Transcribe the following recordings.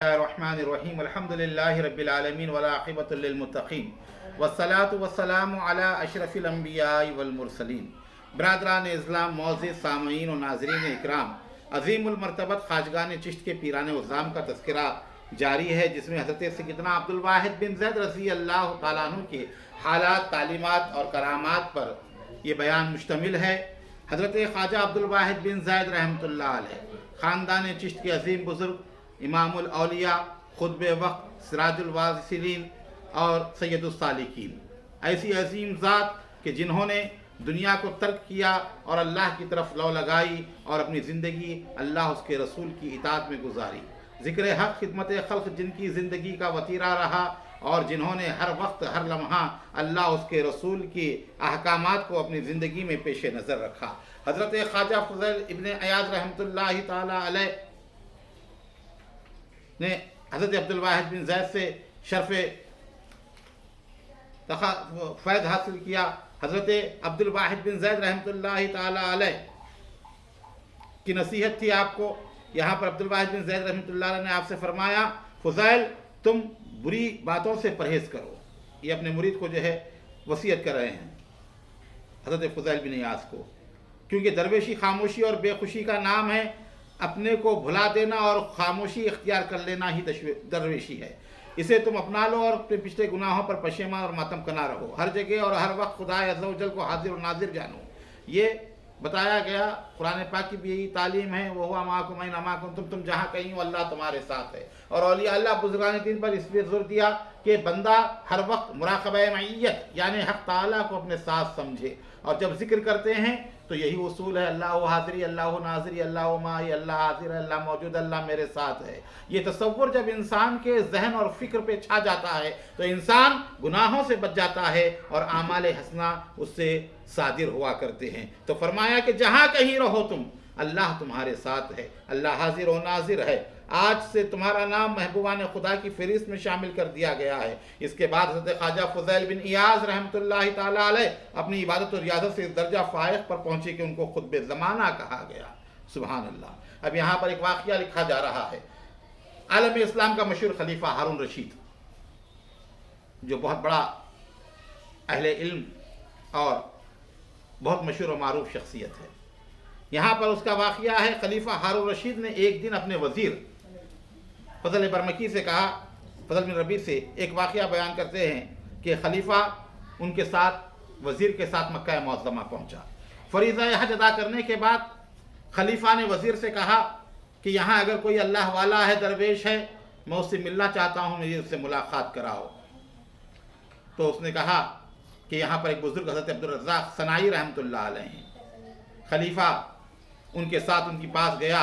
الرحمن الرحیم الحمد للہ رب العالمین والعاقبۃ للمتقین والصلاۃ والسلام علی اشرف الانبیاء والمرسلین۔ برادران اسلام، معزز سامعین و ناظرین اکرام، عظیم المرتبت خواجگان چشت کے پیران عظام کا تذکرہ جاری ہے، جس میں حضرت سیدنا عبدالواحد بن زید رضی اللہ تعالیٰ عنہ کے حالات، تعلیمات اور کرامات پر یہ بیان مشتمل ہے۔ حضرت خواجہ عبدالواحد بن زید رحمۃ اللہ علیہ خاندان چشت کے عظیم بزرگ، امام الاولیاء، خطب وقت، سراج الواصلین اور سید السالکین، ایسی عظیم ذات کہ جنہوں نے دنیا کو ترک کیا اور اللہ کی طرف لو لگائی اور اپنی زندگی اللہ اس کے رسول کی اطاعت میں گزاری۔ ذکر حق، خدمت خلق جن کی زندگی کا وتیرہ رہا اور جنہوں نے ہر وقت ہر لمحہ اللہ اس کے رسول کی احکامات کو اپنی زندگی میں پیش نظر رکھا۔ حضرت خواجہ فضیل ابن عیاض رحمۃ اللہ تعالی علیہ نے حضرت عبدالواحد بن زید سے شرف فیض حاصل کیا۔ حضرت عبدالواحد بن زید رحمۃ اللہ تعالی علیہ کی نصیحت تھی آپ کو۔ یہاں پر عبدالواحد بن زید رحمۃ اللہ علیہ نے آپ سے فرمایا، فضیل تم بری باتوں سے پرہیز کرو۔ یہ اپنے مرید کو جو ہے وصیت کر رہے ہیں حضرت فضیل بن عیاض کو، کیونکہ درویشی خاموشی اور بے خوشی کا نام ہے۔ اپنے کو بھلا دینا اور خاموشی اختیار کر لینا ہی درویشی ہے۔ اسے تم اپنا لو اور اپنے پچھلے گناہوں پر پشیمان اور ماتم کنا رہو۔ ہر جگہ اور ہر وقت خدا عز و جل کو حاضر و ناظر جانو۔ یہ بتایا گیا، قرآن پاک کی بھی یہی تعلیم ہے، وَهُوَ مَعَكُمْ أَيْنَمَا كُنتُمْ، تم جہاں کہیں ہو اللہ تمہارے ساتھ ہے۔ اور اولیاء اللہ بزرگان دین پر اس لیے زور دیا کہ بندہ ہر وقت مراقبہ معیت یعنی حق تعالیٰ کو اپنے ساتھ سمجھے، اور جب ذکر کرتے ہیں تو یہی اصول ہے، اللہ حاضری، اللہ ناظری، اللہ مائی، اللہ حاضر ہے، اللہ موجود، اللہ میرے ساتھ ہے۔ یہ تصور جب انسان کے ذہن اور فکر پہ چھا جاتا ہے تو انسان گناہوں سے بچ جاتا ہے اور اعمال حسنہ اس سے صادر ہوا کرتے ہیں۔ تو فرمایا کہ جہاں کہیں رہو تم، اللہ تمہارے ساتھ ہے، اللہ حاضر و ناظر ہے۔ آج سے تمہارا نام محبوبان خدا کی فہرست میں شامل کر دیا گیا ہے۔ اس کے بعد حضرت خواجہ فضیل بن عیاض رحمۃ اللہ تعالی علیہ اپنی عبادت و ریاضت سے اس درجہ فائق پر پہنچے کہ ان کو خطب زمانہ کہا گیا۔ سبحان اللہ۔ اب یہاں پر ایک واقعہ لکھا جا رہا ہے۔ عالم اسلام کا مشہور خلیفہ ہارون رشید، جو بہت بڑا اہل علم اور بہت مشہور و معروف شخصیت ہے، یہاں پر اس کا واقعہ ہے۔ خلیفہ ہارون رشید نے ایک دن اپنے وزیر فضل برمکی سے کہا، فضل بن ربیع سے ایک واقعہ بیان کرتے ہیں کہ خلیفہ ان کے ساتھ، وزیر کے ساتھ مکہ معظمہ پہنچا۔ فریضہ حج ادا کرنے کے بعد خلیفہ نے وزیر سے کہا کہ یہاں اگر کوئی اللہ والا ہے، درویش ہے، میں اس سے ملنا چاہتا ہوں، مجھے اس سے ملاقات کراؤ۔ تو اس نے کہا کہ یہاں پر ایک بزرگ حضرت عبدالرزاق صنعانی رحمۃ اللہ علیہ ہیں۔ خلیفہ ان کے ساتھ ان کے پاس گیا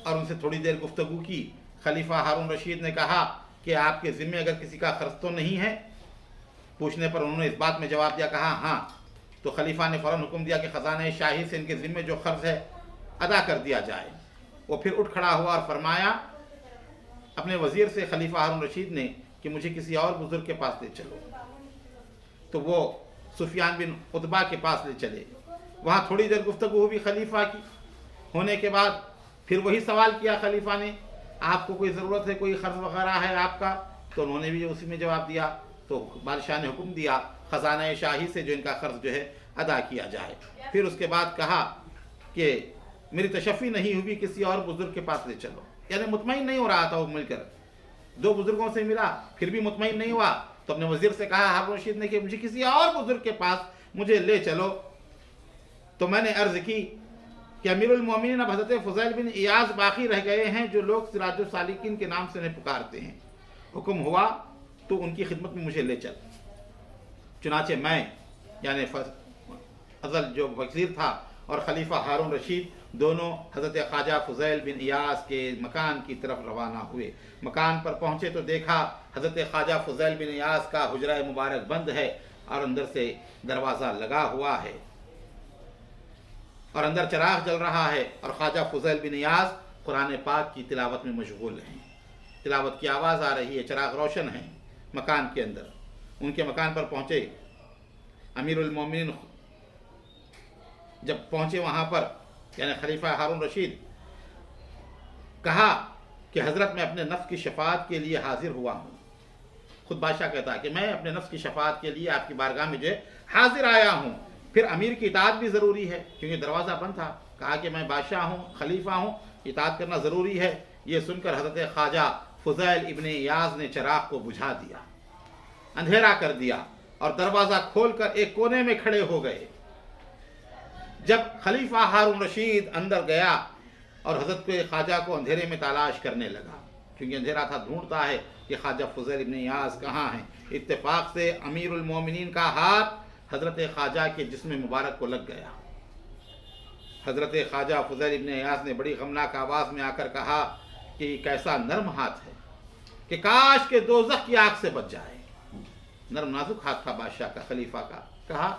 اور ان سے تھوڑی دیر گفتگو کی۔ خلیفہ ہارون رشید نے کہا کہ آپ کے ذمے اگر کسی کا قرض تو نہیں ہے؟ پوچھنے پر انہوں نے اس بات میں جواب دیا، کہا ہاں۔ تو خلیفہ نے فوراً حکم دیا کہ خزانہ شاہی سے ان کے ذمے جو قرض ہے ادا کر دیا جائے۔ وہ پھر اٹھ کھڑا ہوا اور فرمایا اپنے وزیر سے، خلیفہ ہارون رشید نے، کہ مجھے کسی اور بزرگ کے پاس لے چلو۔ تو وہ سفیان بن عتبہ کے پاس لے چلے۔ وہاں تھوڑی دیر گفتگو ہوئی خلیفہ کی، ہونے کے بعد پھر وہی سوال کیا خلیفہ نے، آپ کو کوئی ضرورت ہے، کوئی قرض وغیرہ ہے آپ کا؟ تو انہوں نے بھی اسی میں جواب دیا۔ تو بادشاہ نے حکم دیا خزانہ شاہی سے جو ان کا قرض جو ہے ادا کیا جائے۔ پھر اس کے بعد کہا کہ میری تشفی نہیں ہوئی، کسی اور بزرگ کے پاس لے چلو۔ یعنی مطمئن نہیں ہو رہا تھا وہ مل کر، دو بزرگوں سے ملا پھر بھی مطمئن نہیں ہوا، تو اپنے وزیر سے کہا ہارون رشید نے کہ مجھے کسی اور بزرگ کے پاس مجھے لے چلو۔ تو میں نے عرض کی کہ امیر المومنین اب حضرت فضیل بن عیاض باقی رہ گئے ہیں جو لوگ سراج السالکین کے نام سے انہیں پکارتے ہیں۔ حکم ہوا تو ان کی خدمت میں مجھے لے چل۔ چنانچہ میں یعنی فضل جو وزیر تھا اور خلیفہ ہارون رشید دونوں حضرت خواجہ فضیل بن عیاض کے مکان کی طرف روانہ ہوئے۔ مکان پر پہنچے تو دیکھا حضرت خواجہ فضیل بن عیاض کا حجرہ مبارک بند ہے اور اندر سے دروازہ لگا ہوا ہے اور اندر چراغ جل رہا ہے، اور خواجہ فضیل بن عیاض قرآن پاک کی تلاوت میں مشغول ہیں۔ تلاوت کی آواز آ رہی ہے، چراغ روشن ہے مکان کے اندر۔ ان کے مکان پر پہنچے امیر المومنین، جب پہنچے وہاں پر یعنی خلیفہ ہارون رشید، کہا کہ حضرت میں اپنے نفس کی شفاعت کے لیے حاضر ہوا ہوں. خود بادشاہ کہتا ہے کہ میں اپنے نفس کی شفاعت کے لیے آپ کی بارگاہ میں جو ہے حاضر آیا ہوں. پھر امیر کی اطاعت بھی ضروری ہے کیونکہ دروازہ بند تھا. کہا کہ میں بادشاہ ہوں، خلیفہ ہوں، اطاعت کرنا ضروری ہے. یہ سن کر حضرت خواجہ فضیل ابن ایاز نے چراغ کو بجھا دیا، اندھیرا کر دیا اور دروازہ کھول کر ایک کونے میں کھڑے ہو گئے. جب خلیفہ ہارون رشید اندر گیا اور حضرت کے خواجہ کو اندھیرے میں تلاش کرنے لگا، کیونکہ اندھیرا تھا، ڈھونڈتا ہے کہ خواجہ فضیل ابن ایاز کہاں ہیں. اتفاق سے امیر المومنین کا ہاتھ حضرت خواجہ کے جسم مبارک کو لگ گیا. حضرت خواجہ فضیل ابن ایاز نے بڑی غمناک آواز میں آ کر کہا کہ یہ کیسا نرم ہاتھ ہے کہ کاش کہ دوزخ کی آگ سے بچ جائے. نرم نازک ہاتھ تھا بادشاہ کا، خلیفہ کا. کہا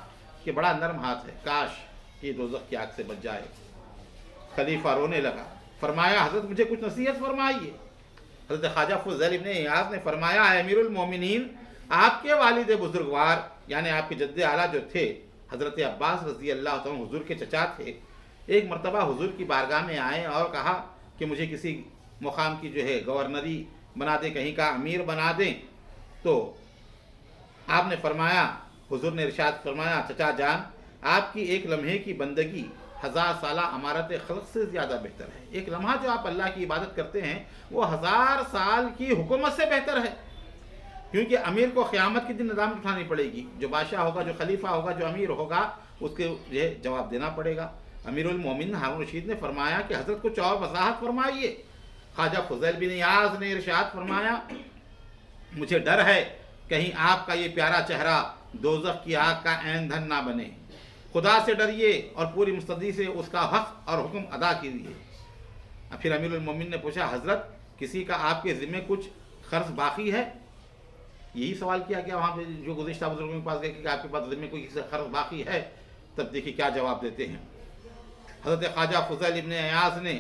کہ بڑا نرم ہاتھ ہے، کاش کہ دوزخ کی آگ سے بچ جائے. خلیفہ رونے لگا. فرمایا حضرت مجھے کچھ نصیحت فرمائیے. حضرت خواجہ فضیل ابن ایاز نے فرمایا اے امیر المومنین، آپ کے والد بزرگوار یعنی آپ کے جد اعلیٰ جو تھے حضرت عباس رضی اللہ عنہ حضور کے چچا تھے، ایک مرتبہ حضور کی بارگاہ میں آئے اور کہا کہ مجھے کسی مقام کی جو ہے گورنری بنا دیں، کہیں کا امیر بنا دیں. تو آپ نے فرمایا، حضور نے ارشاد فرمایا چچا جان، آپ کی ایک لمحے کی بندگی 1000 سالہ امارت خلق سے زیادہ بہتر ہے. ایک لمحہ جو آپ اللہ کی عبادت کرتے ہیں وہ 1000 سال کی حکومت سے بہتر ہے. کیونکہ امیر کو قیامت کے دن ندامت اٹھانی پڑے گی. جو بادشاہ ہوگا، جو خلیفہ ہوگا، جو امیر ہوگا، اس کے جو ہے جواب دینا پڑے گا. امیر المومنین ہارون رشید نے فرمایا کہ حضرت کچھ اور وضاحت فرمائیے. خواجہ فضیل بن ایاز نے ارشاد فرمایا مجھے ڈر ہے کہیں آپ کا یہ پیارا چہرہ دوزخ کی آگ کا ایندھن نہ بنے. خدا سے ڈریے اور پوری مستعدی سے اس کا حق اور حکم ادا کیجیے. پھر امیر المومنین نے پوچھا حضرت کسی کا آپ کے ذمہ کچھ قرض باقی ہے؟ یہی سوال کیا کہ وہاں پہ جو گزشتہ بزرگوں کے پاس گئے کہ آپ کے پاس ذمہ کوئی کسی قرض باقی ہے؟ تب دیکھیے کیا جواب دیتے ہیں. حضرت خواجہ فضیل ابن ایاز نے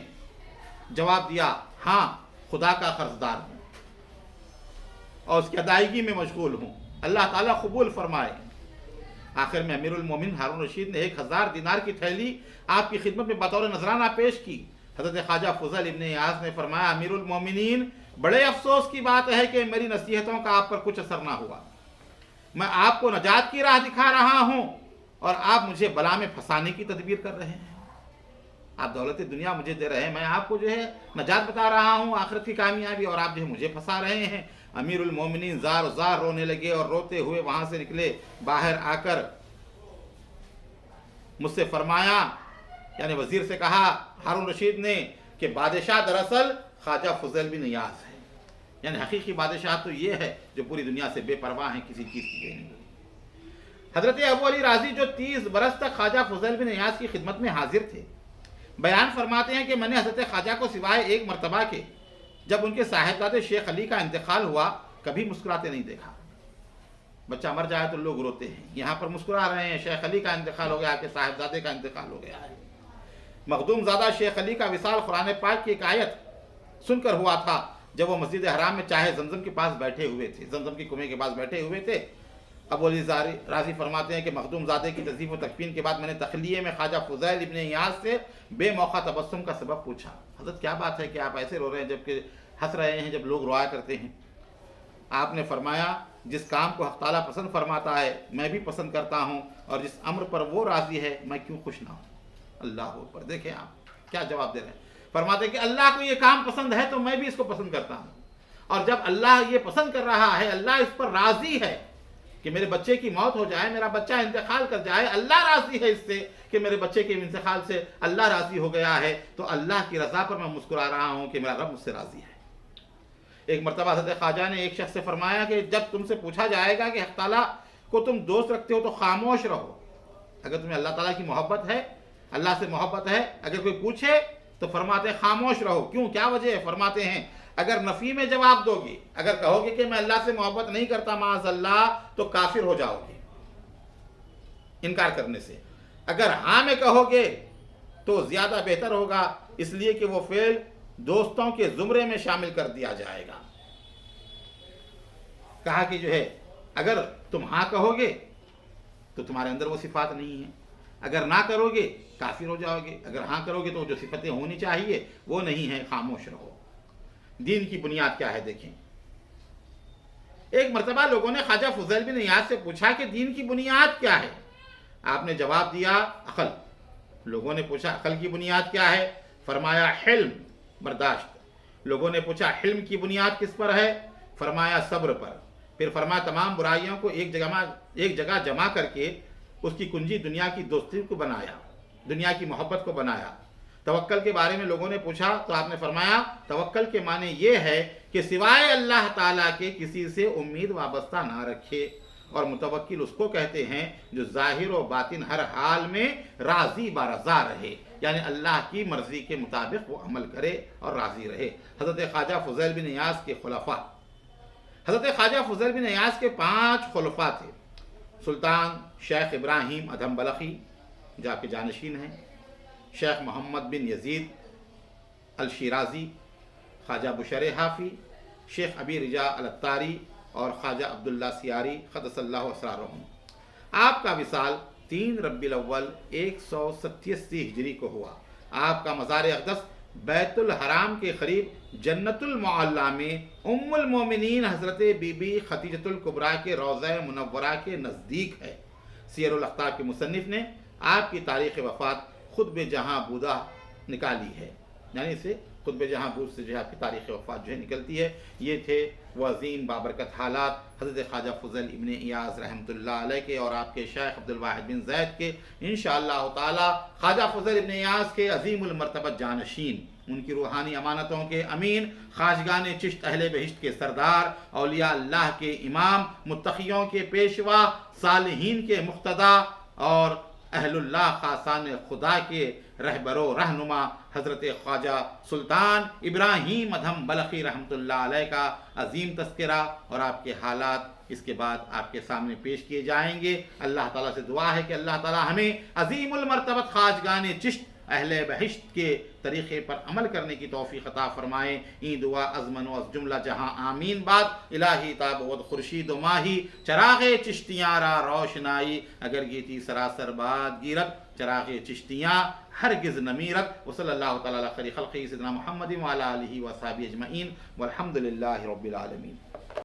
جواب دیا ہاں خدا کا قرض دار ہوں اور اس کی ادائیگی میں مشغول ہوں، اللہ تعالیٰ قبول فرمائے. آخر میں امیر المومنین ہارون رشید نے 1000 دینار کی تھیلی آپ کی خدمت میں بطور نذرانہ پیش کی. حضرت خواجہ فضیل ابن ایاز نے فرمایا امیر المومنین بڑے افسوس کی بات ہے کہ میری نصیحتوں کا آپ پر کچھ اثر نہ ہوا. میں آپ کو نجات کی راہ دکھا رہا ہوں اور آپ مجھے بلا میں پھنسانے کی تدبیر کر رہے ہیں. آپ دولت دنیا مجھے دے رہے ہیں، میں آپ کو جو ہے نجات بتا رہا ہوں، آخرت کی کامیابی، اور آپ جو ہے مجھے پھنسا رہے ہیں. امیر المومنین زار زار رونے لگے اور روتے ہوئے وہاں سے نکلے. باہر آ کر مجھ سے فرمایا، یعنی وزیر سے کہا ہارون رشید نے، کہ بادشاہ دراصل خواجہ فضیل بن ایاز ہے. یعنی حقیقی بادشاہ تو یہ ہے جو پوری دنیا سے بے پرواہ ہیں، کسی چیز کی نہیں. حضرت ابو علی رازی جو 30 برس تک خواجہ فضیل بن ایاز کی خدمت میں حاضر تھے، بیان فرماتے ہیں کہ میں نے حضرت خواجہ کو سوائے ایک مرتبہ کے جب ان کے صاحبزادے شیخ علی کا انتقال ہوا کبھی مسکراتے نہیں دیکھا. بچہ مر جائے تو لوگ روتے ہیں، یہاں پر مسکرا رہے ہیں. شیخ علی کا انتقال ہو گیا، آپ کے صاحبزادے کا انتقال ہو گیا ہے. مخدوم زادہ شیخ علی کا وصال قرآن پاک کی ایک آیت سن کر ہوا تھا جب وہ مسجد حرام میں چاہے زمزم کے پاس بیٹھے ہوئے تھے، زمزم کی کنویں کے پاس بیٹھے ہوئے تھے. ابو علی رازی فرماتے ہیں کہ مخدوم زادے کی تذیف و تکفین کے بعد میں نے تخلیے میں خواجہ فضیل ابن ایاز سے بے موقع تبسم کا سبب پوچھا. حضرت کیا بات ہے کہ آپ ایسے رو رہے ہیں جبکہ ہنس رہے ہیں جب لوگ رویا کرتے ہیں؟ آپ نے فرمایا جس کام کو حق تعالیٰ پسند فرماتا ہے میں بھی پسند کرتا ہوں، اور جس امر پر وہ راضی ہے میں کیوں خوش نہ ہوں. اللہ اکبر. دیکھیں آپ کیا جواب دے رہے ہیں. فرماتے ہیں کہ اللہ کو یہ کام پسند ہے تو میں بھی اس کو پسند کرتا ہوں، اور جب اللہ یہ پسند کر رہا ہے، اللہ اس پر راضی ہے کہ میرے بچے کی موت ہو جائے، میرا بچہ انتقال کر جائے، اللہ راضی ہے اس سے کہ میرے بچے کے انتقال سے اللہ راضی ہو گیا ہے، تو اللہ کی رضا پر میں مسکرا رہا ہوں کہ میرا رب مجھ سے راضی ہے. ایک مرتبہ حضرت خواجہ نے ایک شخص سے فرمایا کہ جب تم سے پوچھا جائے گا کہ حق تعالیٰ کو تم دوست رکھتے ہو تو خاموش رہو. اگر تمہیں اللہ تعالیٰ کی محبت ہے، اللہ سے محبت ہے، اگر کوئی پوچھے تو فرماتے ہیں خاموش رہو. کیوں؟ کیا وجہ ہے؟ فرماتے ہیں اگر نفی میں جواب دو گے، اگر کہو گے کہ میں اللہ سے محبت نہیں کرتا معاذ اللہ، تو کافر ہو جاؤ گے انکار کرنے سے. اگر ہاں میں کہو گے تو زیادہ بہتر ہوگا، اس لیے کہ وہ فعل دوستوں کے زمرے میں شامل کر دیا جائے گا. کہا کہ جو ہے اگر تم ہاں کہو گے تو تمہارے اندر وہ صفات نہیں ہیں، اگر نہ کرو گے کافر ہو جاؤ گے، اگر ہاں کرو گے تو جو صفتیں ہونی چاہیے وہ نہیں ہیں، خاموش رہو. دین کی بنیاد کیا ہے دیکھیں. ایک مرتبہ لوگوں نے خواجہ فضیل بن ایاز سے پوچھا کہ دین کی بنیاد کیا ہے؟ آپ نے جواب دیا عقل. لوگوں نے پوچھا عقل کی بنیاد کیا ہے؟ فرمایا حلم، برداشت. لوگوں نے پوچھا حلم کی بنیاد کس پر ہے؟ فرمایا صبر پر. پھر فرمایا تمام برائیوں کو ایک جگہ جمع کر کے اس کی کنجی دنیا کی دوستی کو بنایا، دنیا کی محبت کو بنایا. توکل کے بارے میں لوگوں نے پوچھا تو آپ نے فرمایا توکل کے معنی یہ ہے کہ سوائے اللہ تعالیٰ کے کسی سے امید وابستہ نہ رکھے، اور متوکل اس کو کہتے ہیں جو ظاہر و باطن ہر حال میں راضی برضا رہے، یعنی اللہ کی مرضی کے مطابق وہ عمل کرے اور راضی رہے. حضرت خواجہ فضیل بن ایاز کے خلفاء. حضرت خواجہ فضیل بن ایاز کے 5 خلفاء تھے. سلطان شیخ ابراہیم ادھم بلخی جو آپ کے جانشین ہیں، شیخ محمد بن یزید الشیرازی، خواجہ بشر حافی، شیخ ابی رجا الاتاری اور خواجہ عبداللہ سیاری قدس اللہ اسرارہم. آپ کا وصال 3 ربیع الاول 187 ہجری کو ہوا. آپ کا مزار اقدس بیت الحرام کے قریب جنت المعلی میں ام المومنین حضرت بی بی خدیجۃ الکبریٰ کے روضہ منورہ کے نزدیک ہے. سیر الاخطار کے مصنف نے آپ کی تاریخ وفات خطب جہاں بودہ نکالی ہے، یعنی اسے خطب جہاں بود سے جو ہے آپ کی تاریخ وفات جو ہے نکلتی ہے. یہ تھے وہ عظیم بابرکت حالات حضرت خواجہ فضیل ابن ایاز رحمۃ اللہ علیہ کے اور آپ کے شیخ عبدالواحد بن زید کے. انشاءاللہ تعالی خواجہ فضیل ابن ایاز کے عظیم المرتبت جانشین، ان کی روحانی امانتوں کے امین، خواجگان چشت اہل بہشت کے سردار، اولیاء اللہ کے امام، متقیوں کے پیشوا، صالحین کے مقتدا اور اہل اللہ خاصان خدا کے رہبر و رہنما حضرت خواجہ سلطان ابراہیم ادھم بلخی رحمۃ اللہ علیہ کا عظیم تذکرہ اور آپ کے حالات اس کے بعد آپ کے سامنے پیش کیے جائیں گے. اللہ تعالیٰ سے دعا ہے کہ اللہ تعالیٰ ہمیں عظیم المرتبت خواجگان چشت اہل بہشت کے طریقے پر عمل کرنے کی توفیق عطا فرمائے. این دعا ازمن و از جملہ جہاں آمین بات. الہی تابود خورشید و ماہی چراغ چشتیاں را روشنائی، اگر گیتی سراسر باد گیرت چراغ چشتیاں ہرگز نمیرت. وصلی اللہ تعالی علی خیر خلقہ سیدنا محمد وعلی آلہ وصحبہ اجمعین والحمد للہ رب العالمین.